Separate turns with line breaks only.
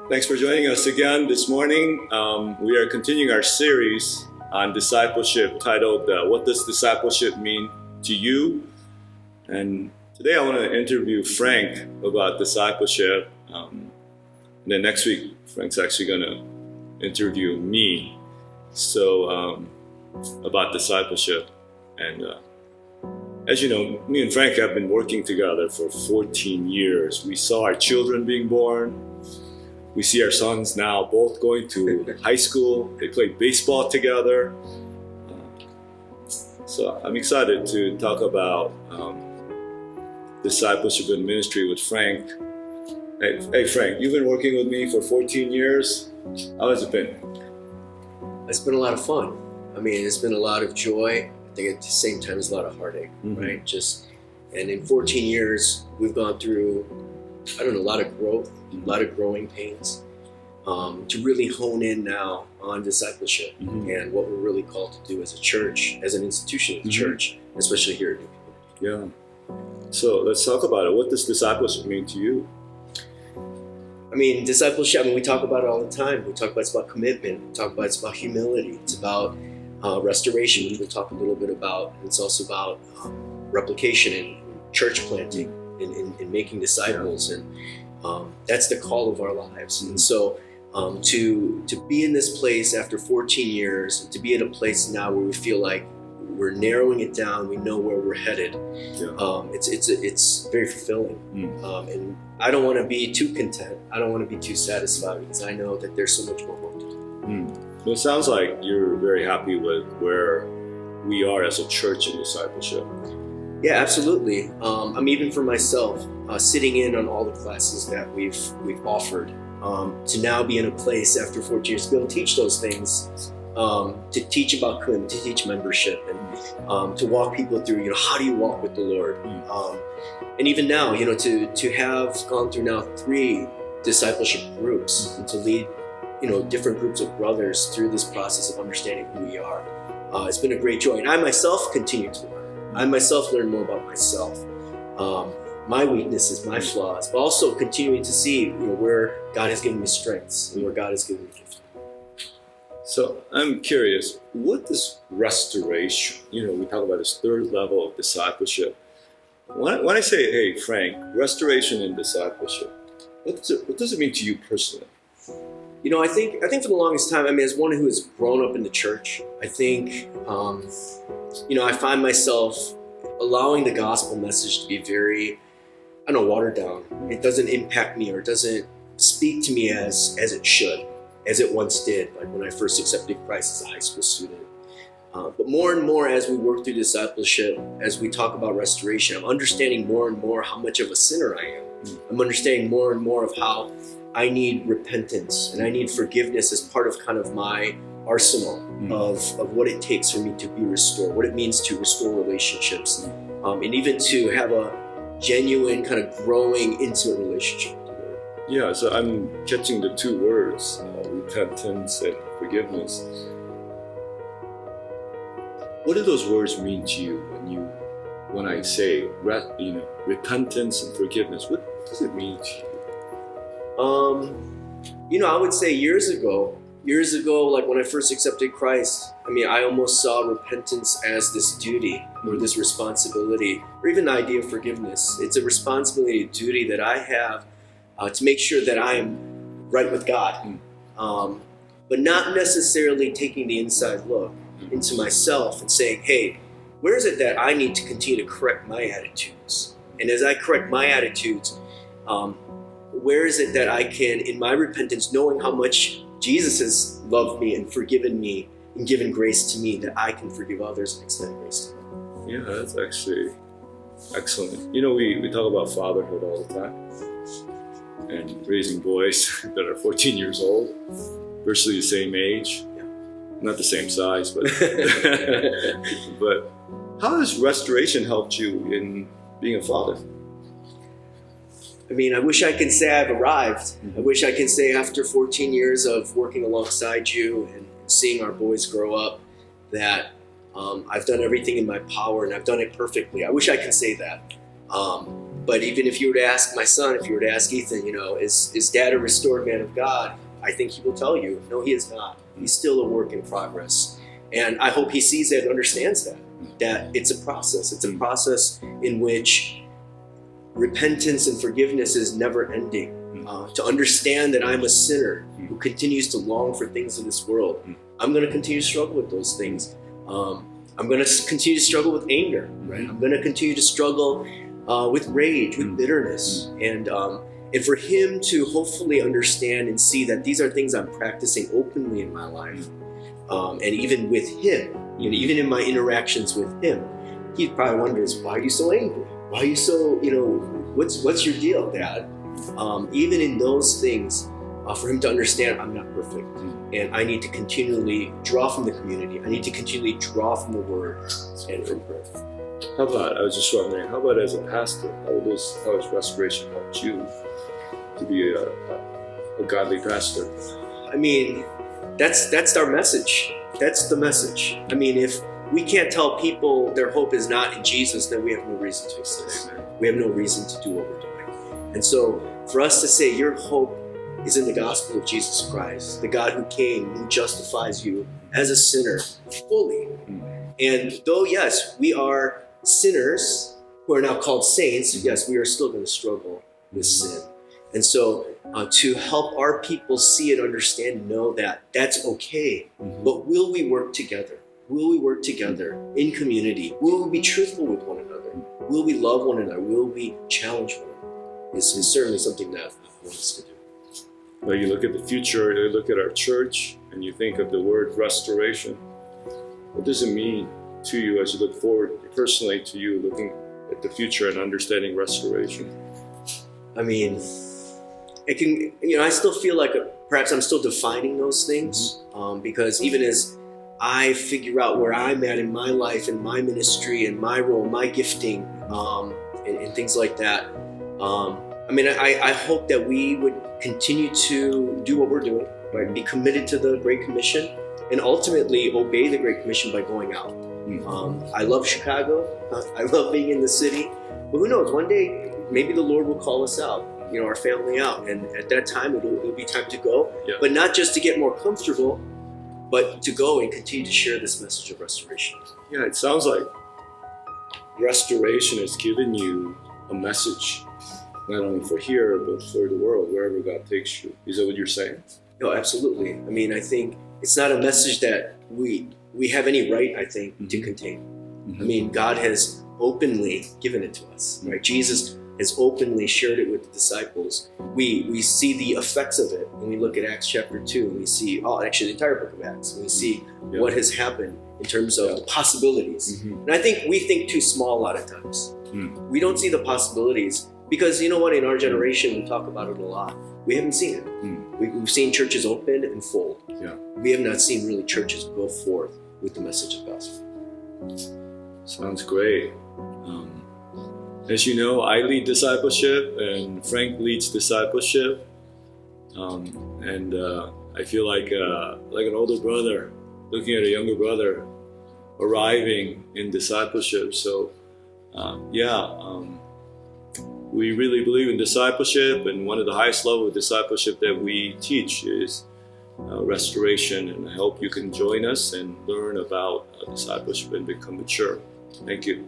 Thanks for joining us again this morning. We are continuing our series on discipleship titled, What Does Discipleship Mean to You? And today I want to interview Frank about discipleship. And then next week, Frank's actually going to interview me about discipleship. And as you know, me and Frank have been working together for 14 years. We saw our children being born. We see our sons now both going to high school. They play baseball together. So I'm excited to talk about discipleship and ministry with Frank. Hey Frank, you've been working with me for 14 years. How has it been?
It's been a lot of fun. I mean, it's been a lot of joy. I think at the same time, it's a lot of heartache, right? And in 14 years, we've gone through, a lot of growth, a lot of growing pains, to really hone in now on discipleship and what we're really called to do as a church, as an institution of the church, especially here at New Community.
Yeah. So let's talk about it. What does discipleship mean to you?
I mean, discipleship, we talk about it all the time. We talk about it's about commitment. We talk about it's about humility. It's about restoration, which we'll talk a little bit about. And it's also about replication and church planting and making disciples. And that's the call of our lives. And so to be in this place after 14 years, and to be at a place now where we feel like we're narrowing it down, we know where we're headed. It's very fulfilling. And I don't want to be too content. I don't want to be too satisfied because I know that there's so much more work to do.
Well, it sounds like you're very happy with where we are as a church in discipleship.
Yeah, absolutely. Even for myself, sitting in on all the classes that we've offered, to now be in a place after 14 years to be able to teach those things, to teach about commitment, to teach membership, and to walk people through, how do you walk with the Lord? And even now, to have gone through now 3 discipleship groups and to lead, different groups of brothers through this process of understanding who we are. It's been a great joy. And I myself continue to learn. I myself learn more about myself, my weaknesses, my flaws, but also continuing to see where God has given me strengths and where God has given me gifts.
So I'm curious, what is restoration? We talk about this 3rd level of discipleship. When I say, hey, Frank, restoration and discipleship, what does it mean to you personally?
I think for the longest time, as one who has grown up in the church, I think, I find myself allowing the gospel message to be very, watered down. It doesn't impact me, or it doesn't speak to me as it should, as it once did, like when I first accepted Christ as a high school student. But more and more as we work through discipleship, as we talk about restoration, I'm understanding more and more how much of a sinner I am. I'm understanding more and more of how I need repentance and I need forgiveness as part of my arsenal of what it takes for me to be restored, what it means to restore relationships, and even to have a genuine kind of growing intimate relationship with the Lord.
Yeah, so I'm catching the 2 words, repentance and forgiveness. What do those words mean to you when I say repentance and forgiveness? What does it mean to you?
I would say years ago, like when I first accepted Christ, I almost saw repentance as this duty or this responsibility, or even the idea of forgiveness. It's a responsibility, a duty that I have to make sure that I am right with God, but not necessarily taking the inside look into myself and saying, hey, where is it that I need to continue to correct my attitudes? And as I correct my attitudes, where is it that I can, in my repentance, knowing how much Jesus has loved me and forgiven me and given grace to me, that I can forgive others and extend grace to them?
Yeah, that's actually excellent. We talk about fatherhood all the time and raising boys that are 14 years old, virtually the same age, not the same size, but but how has restoration helped you in being a father?
I wish I could say I've arrived. I wish I could say after 14 years of working alongside you and seeing our boys grow up that I've done everything in my power and I've done it perfectly. I wish I could say that. But even if you were to ask my son, if you were to ask Ethan, is dad a restored man of God? I think he will tell you, no, he is not. He's still a work in progress. And I hope he sees that and understands that it's a process. It's a process in which repentance and forgiveness is never ending. To understand that I'm a sinner who continues to long for things of this world. I'm going to continue to struggle with those things. I'm going to continue to struggle with anger. Right? I'm going to continue to struggle with rage, with bitterness. And for him to hopefully understand and see that these are things I'm practicing openly in my life. And even with him, even in my interactions with him, he probably wonders, why are you so angry? Why are you so, what's your deal, Dad? Even in those things, for him to understand I'm not perfect. And I need to continually draw from the community. I need to continually draw from the Word and from prayer.
I was just wondering, how about as a pastor? How has restoration helped you to be a godly pastor?
I mean, that's our message. That's the message. I mean, if we can't tell people their hope is not in Jesus, then we have no reason to exist. We have no reason to do what we're doing. And so for us to say your hope is in the gospel of Jesus Christ, the God who came, who justifies you as a sinner fully. And though, yes, we are sinners who are now called saints, yes, we are still going to struggle with sin. And so to help our people see and understand and know that that's okay. But will we work together? Will we work together in community? Will we be truthful with one another? Will we love one another? Will we challenge one another? Is certainly something that I want us to do.
Well, you look at the future, you look at our church, and you think of the word restoration. What does it mean to you as you look forward, personally to you, looking at the future and understanding restoration?
I mean, it can, I still feel like perhaps I'm still defining those things because even as I figure out where I'm at in my life and my ministry and my role, my gifting, and things like that. I hope that we would continue to do what we're doing, right? Be committed to the Great Commission and ultimately obey the Great Commission by going out. I love Chicago. I love being in the city. But who knows, one day, maybe the Lord will call us out, our family out. And at that time, it'll be time to go. Yeah. But not just to get more comfortable, but to go and continue to share this message of restoration.
Yeah, it sounds like restoration has given you a message, not only for here, but for the world, wherever God takes you. Is that what you're saying?
No, absolutely. I mean, I think it's not a message that we have any right, I think, to contain. I mean, God has openly given it to us, right? Jesus has openly shared it with the disciples. We see the effects of it when we look at Acts chapter 2, and we see, actually the entire book of Acts, and we see what has happened in terms of the possibilities. And I think we think too small a lot of times. We don't see the possibilities because, you know what, in our generation, we talk about it a lot. We haven't seen it. We've seen churches open and fold.
Yeah.
We have not seen really churches go forth with the message of gospel.
Sounds great. As you know, I lead discipleship and Frank leads discipleship. I feel like an older brother looking at a younger brother arriving in discipleship. So we really believe in discipleship, and one of the highest levels of discipleship that we teach is restoration, and I hope you can join us and learn about discipleship and become mature. Thank you.